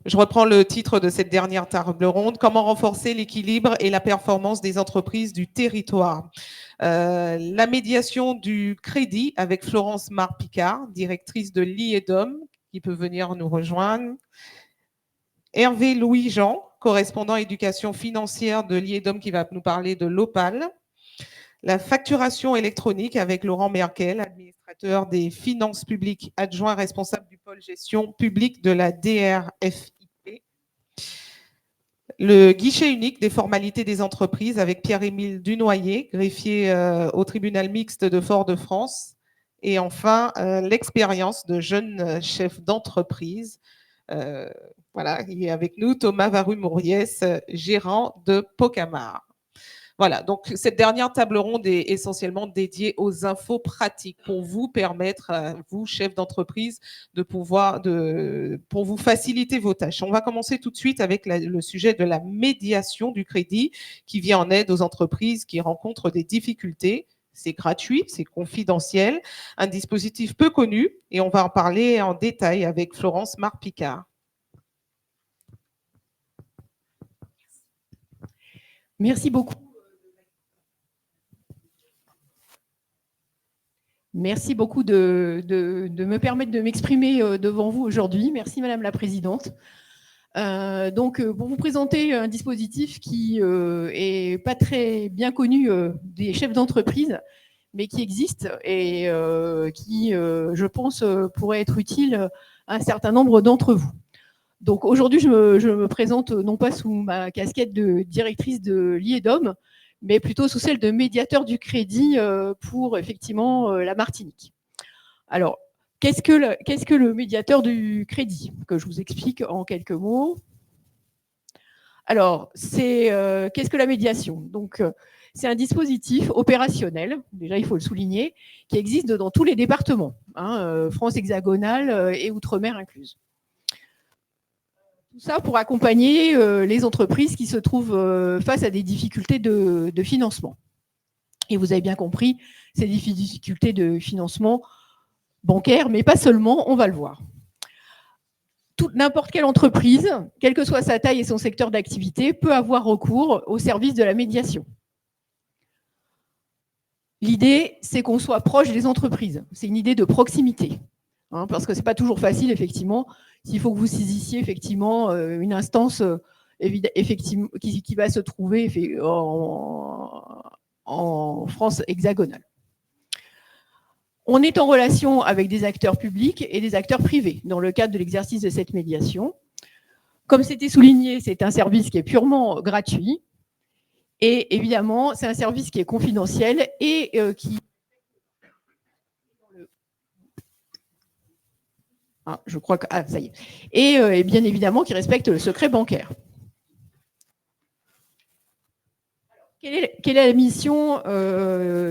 Je reprends le titre de cette dernière table ronde. Comment renforcer l'équilibre et la performance des entreprises du territoire? La médiation du crédit avec Florence Mar-Picard, directrice de l'IEDOM, qui peut venir nous rejoindre. Hervé Louis-Jean, correspondant éducation financière de l'IEDOM, qui va nous parler de l'OPAL. La facturation électronique avec Laurent Merkel, administrateur des finances publiques, adjoint responsable du pôle gestion publique de la DRFIP. Le guichet unique des formalités des entreprises avec Pierre-Émile Dunoyer, greffier au tribunal mixte de Fort-de-France. Et enfin, l'expérience de jeunes chefs d'entreprise. Voilà, il est avec nous Thomas Varu-Mouriès, gérant de Pocamar. Voilà, donc cette dernière table ronde est essentiellement dédiée aux infos pratiques pour vous permettre, vous, chefs d'entreprise, pour vous faciliter vos tâches. On va commencer tout de suite avec le sujet de la médiation du crédit qui vient en aide aux entreprises qui rencontrent des difficultés. C'est gratuit, c'est confidentiel, un dispositif peu connu et on va en parler en détail avec Florence Mar-Picard. Merci beaucoup. Merci beaucoup de me permettre de m'exprimer devant vous aujourd'hui. Merci Madame la Présidente. Pour vous présenter un dispositif qui est pas très bien connu des chefs d'entreprise, mais qui existe et qui, je pense, pourrait être utile à un certain nombre d'entre vous. Donc aujourd'hui, je me présente non pas sous ma casquette de directrice de l'IEDOM, mais plutôt sous celle de médiateur du crédit pour effectivement la Martinique. Alors, qu'est-ce que le médiateur du crédit? Que je vous explique en quelques mots. Alors, qu'est-ce que la médiation? Donc, c'est un dispositif opérationnel, déjà il faut le souligner, qui existe dans tous les départements, France hexagonale et Outre-mer incluse. Tout ça pour accompagner les entreprises qui se trouvent face à des difficultés de financement. Et vous avez bien compris, ces difficultés de financement bancaire, mais pas seulement, on va le voir. N'importe quelle entreprise, quelle que soit sa taille et son secteur d'activité, peut avoir recours au service de la médiation. L'idée, c'est qu'on soit proche des entreprises. C'est une idée de proximité, parce que ce n'est pas toujours facile, effectivement, s'il faut que vous saisissiez effectivement une instance effectivement, qui va se trouver en France hexagonale. On est en relation avec des acteurs publics et des acteurs privés dans le cadre de l'exercice de cette médiation. Comme c'était souligné, c'est un service qui est purement gratuit et évidemment, c'est un service qui est confidentiel et qui... Ah, je crois que... Ah, ça y est. Et bien évidemment, qui respecte le secret bancaire. Quelle est la mission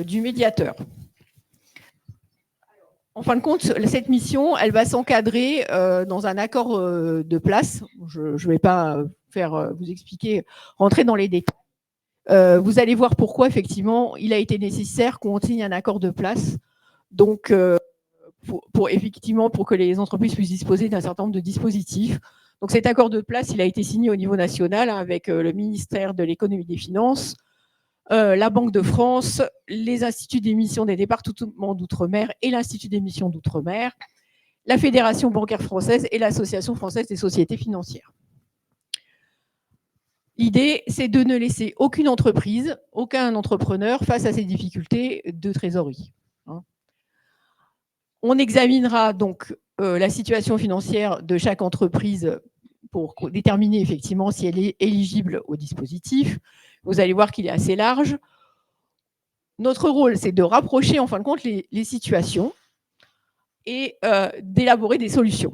du médiateur ? En fin de compte, cette mission, elle va s'encadrer dans un accord de place. Je ne vais pas vous expliquer, rentrer dans les détails. Vous allez voir pourquoi, effectivement, il a été nécessaire qu'on signe un accord de place. Donc, effectivement, pour que les entreprises puissent disposer d'un certain nombre de dispositifs. Donc, cet accord de place, il a été signé au niveau national avec le ministère de l'économie et des finances, la Banque de France, les instituts d'émission des départements d'outre-mer et l'Institut d'émission d'outre-mer, la Fédération bancaire française et l'Association française des sociétés financières. L'idée, c'est de ne laisser aucune entreprise, aucun entrepreneur face à ces difficultés de trésorerie. On examinera donc la situation financière de chaque entreprise pour déterminer effectivement si elle est éligible au dispositif. Vous allez voir qu'il est assez large. Notre rôle, c'est de rapprocher en fin de compte les situations et d'élaborer des solutions.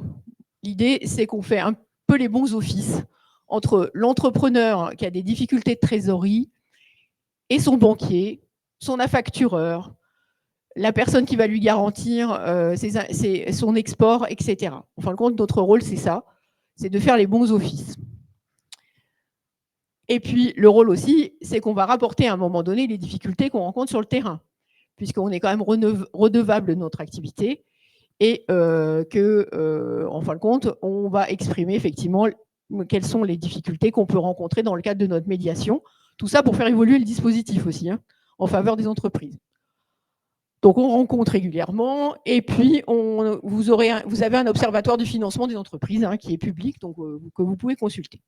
L'idée, c'est qu'on fait un peu les bons offices entre l'entrepreneur qui a des difficultés de trésorerie et son banquier, son affactureur, la personne qui va lui garantir son export, etc. En fin de compte, notre rôle, c'est ça, c'est de faire les bons offices. Et puis, le rôle aussi, c'est qu'on va rapporter à un moment donné les difficultés qu'on rencontre sur le terrain, puisqu'on est quand même redevable de notre activité et en fin de compte, on va exprimer effectivement quelles sont les difficultés qu'on peut rencontrer dans le cadre de notre médiation. Tout ça pour faire évoluer le dispositif aussi, en faveur des entreprises. Donc, on rencontre régulièrement et puis vous avez un observatoire du financement des entreprises qui est public, donc que vous pouvez consulter.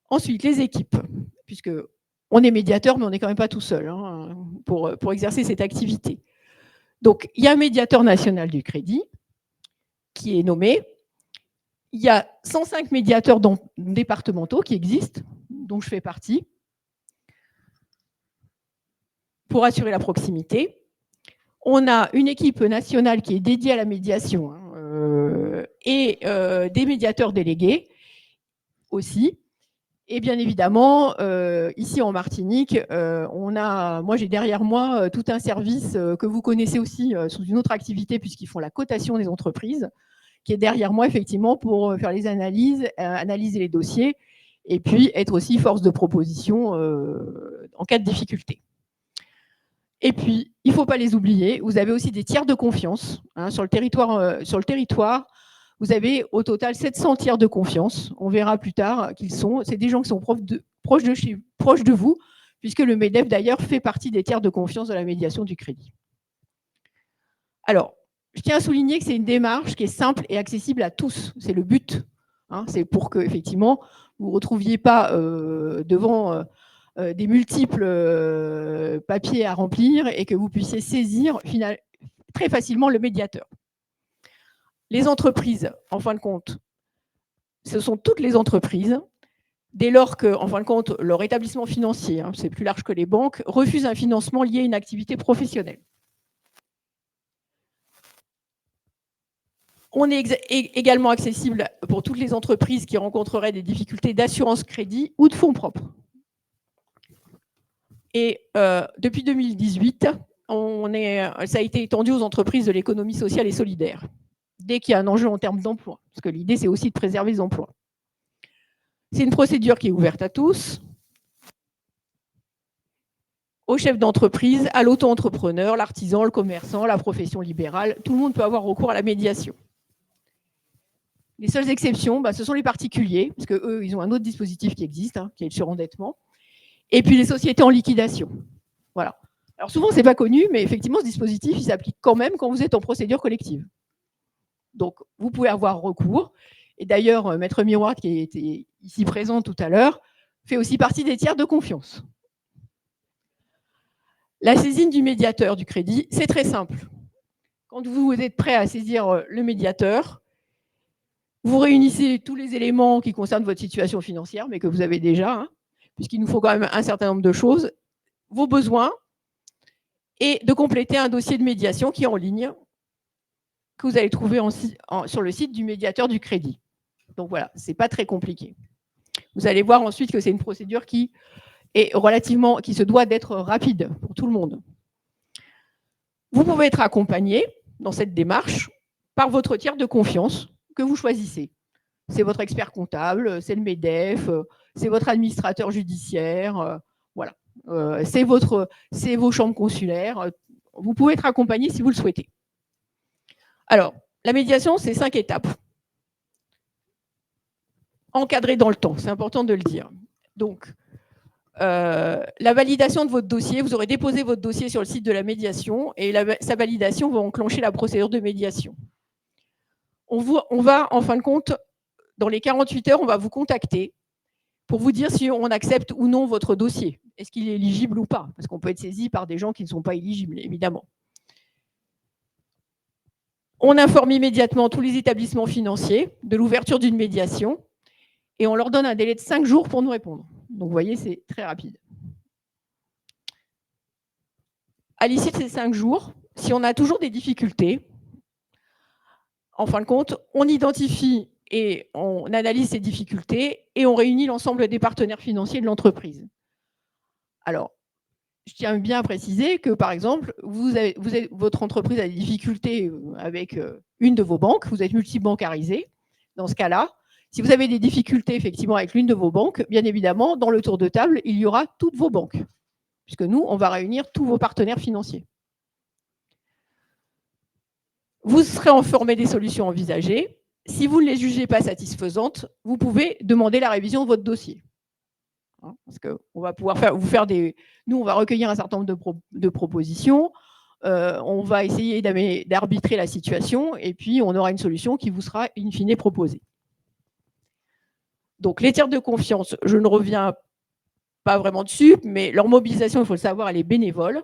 Ensuite, les équipes, puisque on est médiateur, mais on n'est quand même pas tout seul pour exercer cette activité. Donc, il y a un médiateur national du crédit qui est nommé. Il y a 105 médiateurs départementaux qui existent, dont je fais partie, pour assurer la proximité. On a une équipe nationale qui est dédiée à la médiation et des médiateurs délégués aussi. Et bien évidemment, ici en Martinique, moi j'ai derrière moi tout un service que vous connaissez aussi sous une autre activité puisqu'ils font la cotation des entreprises, qui est derrière moi effectivement pour faire les analyses, analyser les dossiers et puis être aussi force de proposition en cas de difficulté. Et puis, il ne faut pas les oublier, vous avez aussi des tiers de confiance sur le territoire. Vous avez au total 700 tiers de confiance. On verra plus tard qu'ils sont. C'est des gens qui sont proches de vous, puisque le MEDEF, d'ailleurs, fait partie des tiers de confiance de la médiation du crédit. Alors, je tiens à souligner que c'est une démarche qui est simple et accessible à tous. C'est le but. C'est pour que, effectivement, vous ne vous retrouviez pas devant des multiples papiers à remplir et que vous puissiez saisir très facilement le médiateur. Les entreprises, en fin de compte, ce sont toutes les entreprises, dès lors que, en fin de compte, leur établissement financier, c'est plus large que les banques, refuse un financement lié à une activité professionnelle. On est également accessible pour toutes les entreprises qui rencontreraient des difficultés d'assurance crédit ou de fonds propres. Et depuis 2018, ça a été étendu aux entreprises de l'économie sociale et solidaire, dès qu'il y a un enjeu en termes d'emploi, parce que l'idée, c'est aussi de préserver les emplois. C'est une procédure qui est ouverte à tous, aux chefs d'entreprise, à l'auto-entrepreneur, l'artisan, le commerçant, la profession libérale. Tout le monde peut avoir recours à la médiation. Les seules exceptions, ce sont les particuliers, parce qu'eux, ils ont un autre dispositif qui existe, qui est le surendettement, et puis les sociétés en liquidation. Voilà. Alors souvent, ce n'est pas connu, mais effectivement, ce dispositif, il s'applique quand même quand vous êtes en procédure collective. Donc, vous pouvez avoir recours. Et d'ailleurs, Maître Miroir, qui était ici présent tout à l'heure, fait aussi partie des tiers de confiance. La saisine du médiateur du crédit, c'est très simple. Quand vous êtes prêt à saisir le médiateur, vous réunissez tous les éléments qui concernent votre situation financière, mais que vous avez déjà, puisqu'il nous faut quand même un certain nombre de choses, vos besoins, et de compléter un dossier de médiation qui est en ligne, que vous allez trouver sur le site du médiateur du crédit. Donc voilà, ce n'est pas très compliqué. Vous allez voir ensuite que c'est une procédure qui se doit d'être rapide pour tout le monde. Vous pouvez être accompagné dans cette démarche par votre tiers de confiance que vous choisissez. C'est votre expert comptable, c'est le MEDEF, c'est votre administrateur judiciaire, voilà. C'est vos chambres consulaires. Vous pouvez être accompagné si vous le souhaitez. Alors, la médiation, c'est 5 étapes. Encadré dans le temps, c'est important de le dire. Donc, la validation de votre dossier, vous aurez déposé votre dossier sur le site de la médiation et sa validation va enclencher la procédure de médiation. On va, en fin de compte, dans les 48 heures, on va vous contacter pour vous dire si on accepte ou non votre dossier. Est-ce qu'il est éligible ou pas? Parce qu'on peut être saisi par des gens qui ne sont pas éligibles, évidemment. On informe immédiatement tous les établissements financiers de l'ouverture d'une médiation et on leur donne un délai de 5 jours pour nous répondre. Donc, vous voyez, c'est très rapide. À l'issue de ces 5 jours, si on a toujours des difficultés, en fin de compte, on identifie et on analyse ces difficultés et on réunit l'ensemble des partenaires financiers de l'entreprise. Alors, je tiens bien à préciser que, par exemple, votre entreprise a des difficultés avec une de vos banques, vous êtes multibancarisé. Dans ce cas-là, si vous avez des difficultés effectivement avec l'une de vos banques, bien évidemment, dans le tour de table, il y aura toutes vos banques, puisque nous, on va réunir tous vos partenaires financiers. Vous serez informé des solutions envisagées Si vous ne les jugez pas satisfaisantes, vous pouvez demander la révision de votre dossier. Parce qu'on va pouvoir nous, on va recueillir un certain nombre de propositions, on va essayer d'arbitrer la situation, et puis on aura une solution qui vous sera in fine proposée. Donc les tiers de confiance, je ne reviens pas vraiment dessus, mais leur mobilisation, il faut le savoir, elle est bénévole.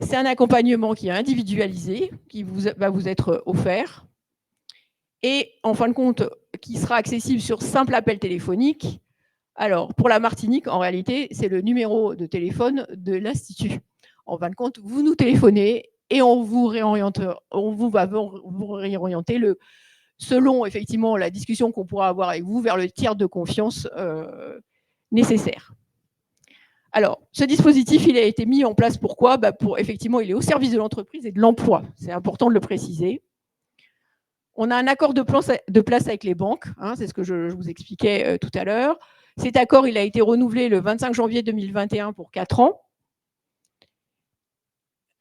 C'est un accompagnement qui est individualisé, qui va vous être offert, et en fin de compte, qui sera accessible sur simple appel téléphonique. Alors, pour la Martinique, en réalité, c'est le numéro de téléphone de l'Institut. En fin de compte, vous nous téléphonez et on va vous réorienter selon effectivement la discussion qu'on pourra avoir avec vous vers le tiers de confiance nécessaire. Alors, ce dispositif, il a été mis en place pourquoi ? Effectivement, il est au service de l'entreprise et de l'emploi. C'est important de le préciser. On a un accord de place avec les banques, c'est ce que je vous expliquais tout à l'heure. Cet accord, il a été renouvelé le 25 janvier 2021 pour 4 ans.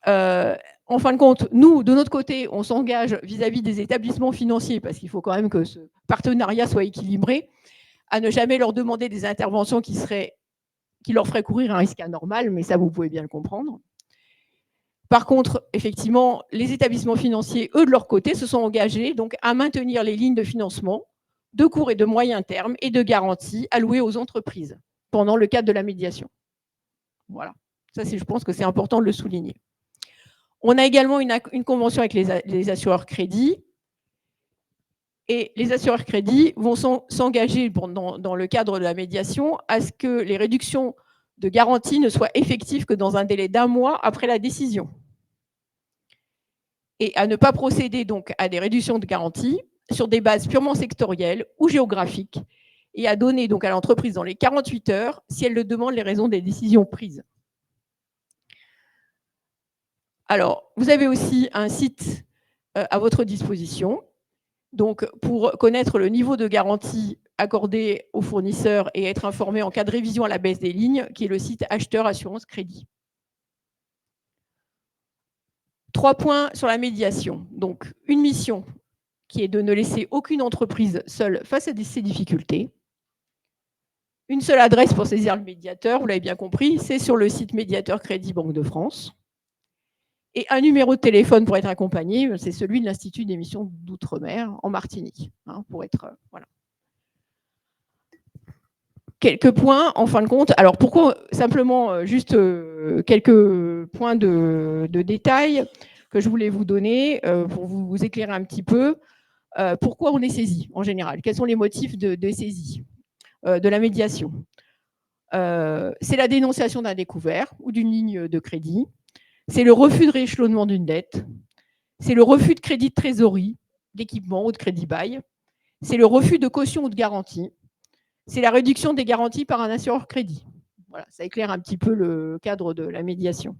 En fin de compte, nous, de notre côté, on s'engage vis-à-vis des établissements financiers, parce qu'il faut quand même que ce partenariat soit équilibré, à ne jamais leur demander des interventions qui leur feraient courir un risque anormal, mais ça, vous pouvez bien le comprendre. Par contre, effectivement, les établissements financiers, eux, de leur côté, se sont engagés donc, à maintenir les lignes de financement de court et de moyen terme et de garantie allouées aux entreprises pendant le cadre de la médiation. Voilà. Ça, je pense que c'est important de le souligner. On a également une convention avec les assureurs crédits. Et les assureurs crédits vont s'engager dans le cadre de la médiation à ce que les réductions de garantie ne soient effectives que dans un délai d'1 mois après la décision. Et à ne pas procéder donc à des réductions de garantie sur des bases purement sectorielles ou géographiques et à donner donc à l'entreprise dans les 48 heures, si elle le demande, les raisons des décisions prises. Alors, vous avez aussi un site à votre disposition. Donc, pour connaître le niveau de garantie accordé aux fournisseurs et être informé en cas de révision à la baisse des lignes, qui est le site Acheteur Assurance Crédit. 3 points sur la médiation. Donc, une mission qui est de ne laisser aucune entreprise seule face à ces difficultés. Une seule adresse pour saisir le médiateur, vous l'avez bien compris, c'est sur le site Médiateur Crédit Banque de France. Et un numéro de téléphone pour être accompagné, c'est celui de l'Institut d'émission d'Outre-mer en Martinique, pour être voilà. Quelques points en fin de compte. Alors pourquoi simplement juste quelques points de détail que je voulais vous donner pour vous éclairer un petit peu. Pourquoi on est saisi en général? Quels sont les motifs de saisie de la médiation? C'est la dénonciation d'un découvert ou d'une ligne de crédit. C'est le refus de rééchelonnement d'une dette. C'est le refus de crédit de trésorerie, d'équipement ou de crédit bail. C'est le refus de caution ou de garantie. C'est la réduction des garanties par un assureur crédit. Voilà, ça éclaire un petit peu le cadre de la médiation.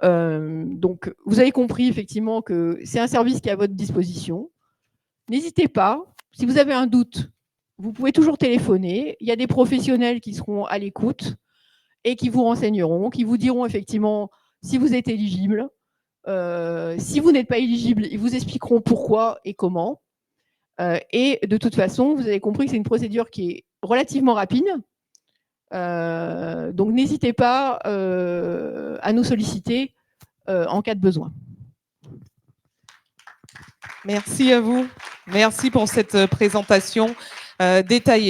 Donc, vous avez compris effectivement que c'est un service qui est à votre disposition. N'hésitez pas, si vous avez un doute, vous pouvez toujours téléphoner. Il y a des professionnels qui seront à l'écoute et qui vous renseigneront, qui vous diront effectivement si vous êtes éligible. Si vous n'êtes pas éligible, ils vous expliqueront pourquoi et comment. Et de toute façon, vous avez compris que c'est une procédure qui est relativement rapide. Donc, n'hésitez pas à nous solliciter en cas de besoin. Merci à vous. Merci pour cette présentation détaillée.